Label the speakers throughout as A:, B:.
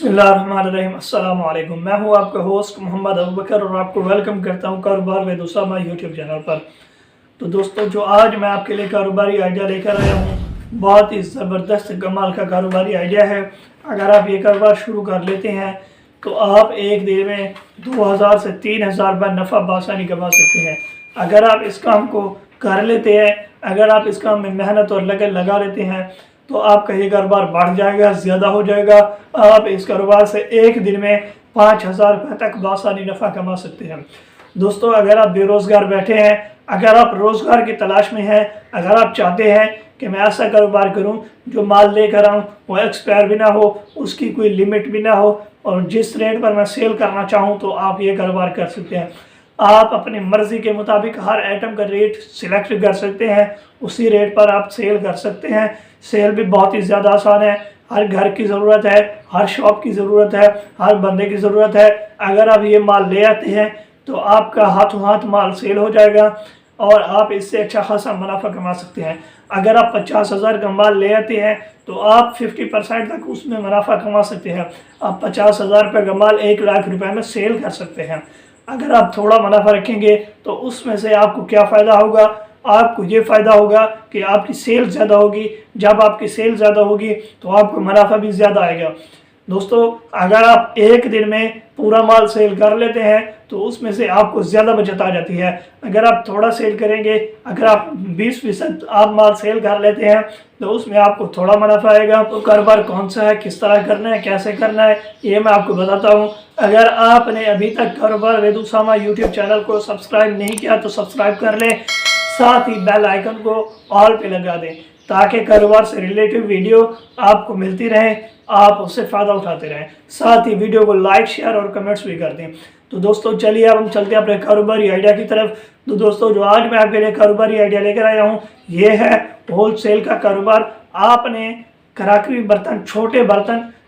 A: बिस्मिल्लाहिर्रहमानिर्रहीम। अस्सलाम वालेकुम। मैं हूं आपका होस्ट मोहम्मद अबू बकर और आपको वेलकम करता हूं कारोबार विद उसामा यूट्यूब चैनल पर। तो दोस्तों, जो आज मैं आपके लिए कारोबारी आइडिया लेकर आया हूं, बहुत ही ज़बरदस्त कमाल का कारोबारी आइडिया है। अगर आप ये कारोबार शुरू कर लेते हैं तो आप एक दिन में 2000 से 3000 रुपये नफ़ा बासानी कमा सकते हैं। अगर आप इस काम को कर लेते हैं, अगर आप इस काम में मेहनत और लगन लगा लेते हैं तो आपका ये कारोबार बढ़ जाएगा, ज़्यादा हो जाएगा। आप इस कारोबार से एक दिन में 5000 रुपये तक बासानी नफ़ा कमा सकते हैं। दोस्तों, अगर आप बेरोज़गार बैठे हैं, अगर आप रोज़गार की तलाश में हैं, अगर आप चाहते हैं कि मैं ऐसा कारोबार करूं जो माल लेकर आऊं वो एक्सपायर भी ना हो, उसकी कोई लिमिट भी ना हो और जिस रेट पर मैं सेल करना चाहूं तो आप ये कारोबार कर सकते हैं। आप अपनी मर्ज़ी के मुताबिक हर आइटम का रेट सिलेक्ट कर सकते हैं, उसी रेट पर आप सेल कर सकते हैं। सेल भी बहुत ही ज़्यादा आसान है। हर घर की ज़रूरत है, हर शॉप की ज़रूरत है, हर बंदे की ज़रूरत है। अगर आप ये माल ले आते हैं तो आपका हाथों हाथ माल सेल हो जाएगा और आप इससे अच्छा खासा मुनाफा कमा सकते हैं। अगर आप 50,000 का माल ले आते हैं तो आप 50% तक उसमें मुनाफा कमा सकते हैं। आप 50,000 रुपये का माल 1 लाख रुपए में सेल कर सकते हैं। अगर आप थोड़ा मुनाफा रखेंगे तो उसमें से आपको क्या फ़ायदा होगा? आपको ये फ़ायदा होगा कि आपकी सेल ज़्यादा होगी। जब आपकी सेल ज़्यादा होगी तो आपको मुनाफा भी ज़्यादा आएगा। दोस्तों, अगर आप एक दिन में पूरा माल सेल कर लेते हैं तो उसमें से आपको ज़्यादा बचत आ जाती है। अगर आप थोड़ा सेल करेंगे, अगर आप 20% आप माल सेल कर लेते हैं तो उसमें आपको थोड़ा मुनाफा आएगा। तो कारोबार कौन सा है, किस तरह करना है, कैसे करना है, ये मैं आपको बताता हूँ। अगर आपने अभी तक कारोबार विद उसामा यूट्यूब चैनल को सब्सक्राइब नहीं किया तो सब्सक्राइब कर लें, साथ ही बेल आइकन को ऑल पे लगा दें ताकि कारोबार से रिलेटिव वीडियो आपको मिलती रहे, आप उससे फ़ायदा उठाते रहें। साथ ही वीडियो को लाइक, शेयर और कमेंट्स भी कर दें। तो दोस्तों, चलिए अब हम चलते हैं अपने कारोबारी आइडिया की तरफ। तो दोस्तों, जो आज मैं आपके लिए कारोबारी आइडिया लेकर आया हूँ ये है होलसेल का कारोबार। आपने कराकरी बर्तन,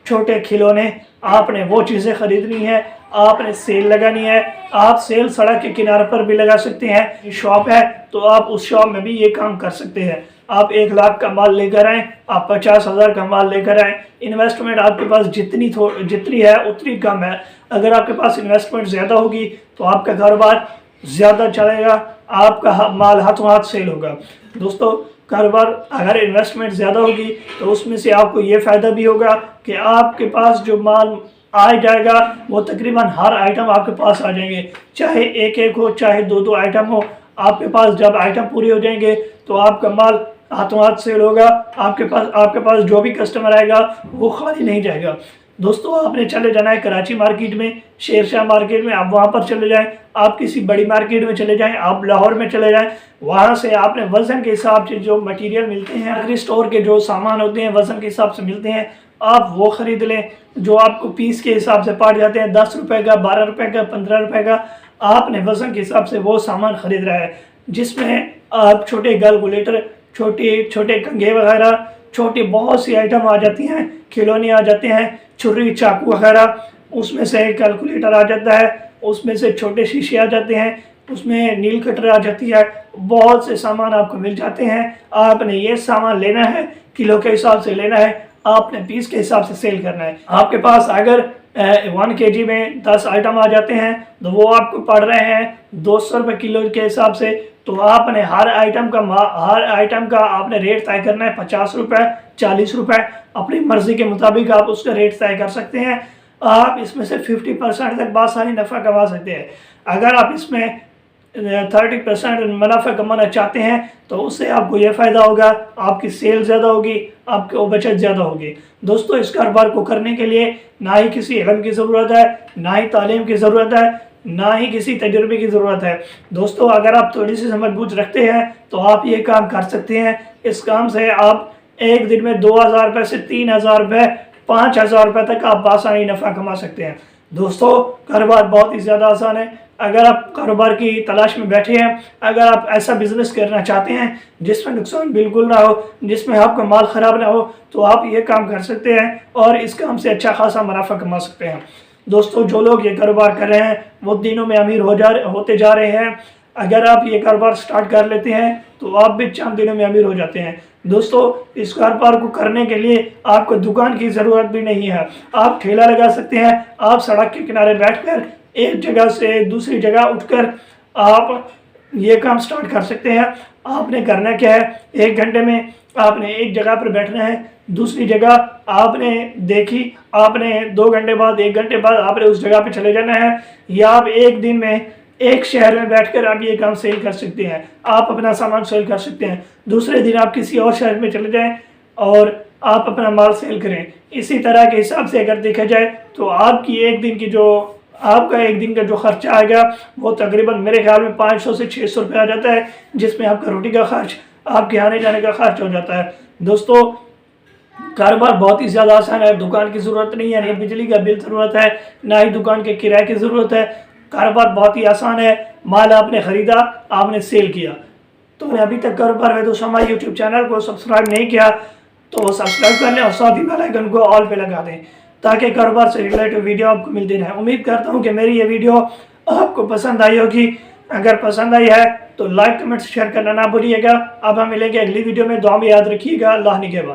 A: छोटे खिलौने, आपने वो चीज़ें खरीदनी है, आपने सेल लगानी है। आप सेल सड़क के किनारे पर भी लगा सकते हैं। शॉप है तो आप उस शॉप में भी ये काम कर सकते हैं। आप 1 लाख का माल लेकर आएँ, आप 50,000 का माल लेकर आएँ। इन्वेस्टमेंट आपके पास जितनी है उतनी कम है। अगर आपके पास इन्वेस्टमेंट ज़्यादा होगी तो आपका कारोबार ज़्यादा चलेगा, आपका माल हाथों हाथ सेल होगा। दोस्तों, कारोबार अगर इन्वेस्टमेंट ज़्यादा होगी तो उसमें से आपको ये फ़ायदा भी होगा कि आपके पास जो माल आ जाएगा वो तकरीबन हर आइटम आपके पास आ जाएंगे, चाहे एक एक हो, चाहे दो दो आइटम हो। आपके पास जब आइटम पूरे हो जाएंगे तो आपका माल हाथों हाथ सेल होगा। आपके पास जो भी कस्टमर आएगा वो खाली नहीं जाएगा। दोस्तों, आपने चले जाना है कराची मार्केट में, शेरशाह मार्केट में, आप वहाँ पर चले जाएं। आप किसी बड़ी मार्केट में चले जाएं, आप लाहौर में चले जाएं। वहाँ से आपने वज़न के हिसाब से जो मटेरियल मिलते हैं, एग्री स्टोर के जो सामान होते हैं वज़न के हिसाब से मिलते हैं, आप वो ख़रीद लें। जो आपको पीस के हिसाब से पड़ जाते हैं, 10 रुपये का, 12 रुपये का, 15 रुपये का, आपने वज़न के हिसाब से वो सामान ख़रीद रहा है। जिसमें आप छोटे कैलकुलेटर, छोटे कंघे वगैरह, छोटी बहुत सी आइटम आ जाती हैं, खिलौने आ जाते हैं, छुरी चाकू वगैरह, उसमें से कैलकुलेटर आ जाता है, उसमें से छोटे शीशे आ जाते हैं, उसमें नील कटर आ जाती है। बहुत से सामान आपको मिल जाते हैं। आपने ये सामान लेना है, किलो के हिसाब से लेना है, आपने पीस के हिसाब से सेल करना है। आपके पास अगर 1 kg में 10 आइटम आ जाते हैं तो वो आपको पड़ रहे हैं 200 रुपये किलो के हिसाब से। तो आपने हर आइटम का आपने रेट तय करना है, 50 रुपये, 40 रुपये, अपनी मर्ज़ी के मुताबिक आप उसका रेट तय कर सकते हैं। आप इसमें से 50% तक बासानी नफ़ा कमा सकते हैं। अगर आप इसमें 30% मुनाफा कमाना चाहते हैं तो उससे आपको ये फ़ायदा होगा, आपकी सेल ज़्यादा होगी, आपकी बचत ज़्यादा होगी। दोस्तों, इस कारोबार को करने के लिए ना ही किसी इल्म की ज़रूरत है, ना ही तालीम की ज़रूरत है, ना ही किसी तजुर्बे की ज़रूरत है। दोस्तों, अगर आप थोड़ी सी समझ बूझ रखते हैं तो आप ये काम कर सकते हैं। इस काम से आप एक दिन में 2000 रुपये से 3000 रुपये, 5000 रुपये तक आप आसानी नफ़ा कमा सकते हैं। दोस्तों, कारोबार बहुत ही ज़्यादा आसान है। अगर आप कारोबार की तलाश में बैठे हैं, अगर आप ऐसा बिजनेस करना चाहते हैं जिसमें नुकसान बिल्कुल ना हो, जिसमें आपका माल ख़राब ना हो, तो आप ये काम कर सकते हैं और इस काम से अच्छा खासा मुनाफा कमा सकते हैं। दोस्तों, जो लोग ये कारोबार कर रहे हैं वो दिनों में अमीर होते जा रहे हैं। अगर आप ये कारोबार स्टार्ट कर लेते हैं तो आप भी चंद दिनों में अमीर हो जाते हैं। दोस्तों इस कारोबार को करने के लिए आपको दुकान की ज़रूरत भी नहीं है। आप ठेला लगा सकते हैं। आप सड़क के किनारे बैठकर एक जगह से दूसरी जगह उठकर आप ये काम स्टार्ट कर सकते हैं। आपने करना क्या है, 1 घंटे में आपने एक जगह पर बैठना है, दूसरी जगह आपने देखी, आपने 2 घंटे बाद 1 घंटे बाद आपने उस जगह पे चले जाना है, या आप एक दिन में एक शहर में बैठकर आप ये काम सेल कर सकते हैं। आप अपना सामान सेल कर सकते हैं, दूसरे दिन आप किसी और शहर में चले जाएं और आप अपना माल सेल करें। इसी तरह के हिसाब से अगर देखा जाए तो आपका एक दिन का जो खर्चा आएगा वो तकरीबन मेरे ख्याल में 500 से 600 रुपये आ जाता है, जिसमें आपका रोटी का खर्च, आपके आने जाने का खर्च हो जाता है। दोस्तों कारोबार बहुत ही ज़्यादा आसान है। दुकान की ज़रूरत नहीं है, न बिजली का बिल ज़रूरत है, ना ही दुकान के किराए की ज़रूरत है। कारोबार बहुत ही आसान है। माल आपने ख़रीदा, आपने सेल किया। तो अभी तक कारोबार में दोस्तों हमारे यूट्यूब चैनल को सब्सक्राइब नहीं किया तो सब्सक्राइब कर लें और साथ ही बेल आइकन को ऑल पे लगा दें, ताकि कारोबार से रिलेटेड वीडियो आपको मिलती रहे। उम्मीद करता हूँ कि मेरी ये वीडियो आपको पसंद आई होगी। अगर पसंद आई है तो लाइक, कमेंट, शेयर करना ना भूलिएगा। अब हम मिलेंगे अगली वीडियो में। दुआ में याद रखिएगा। अल्लाह निगहबान।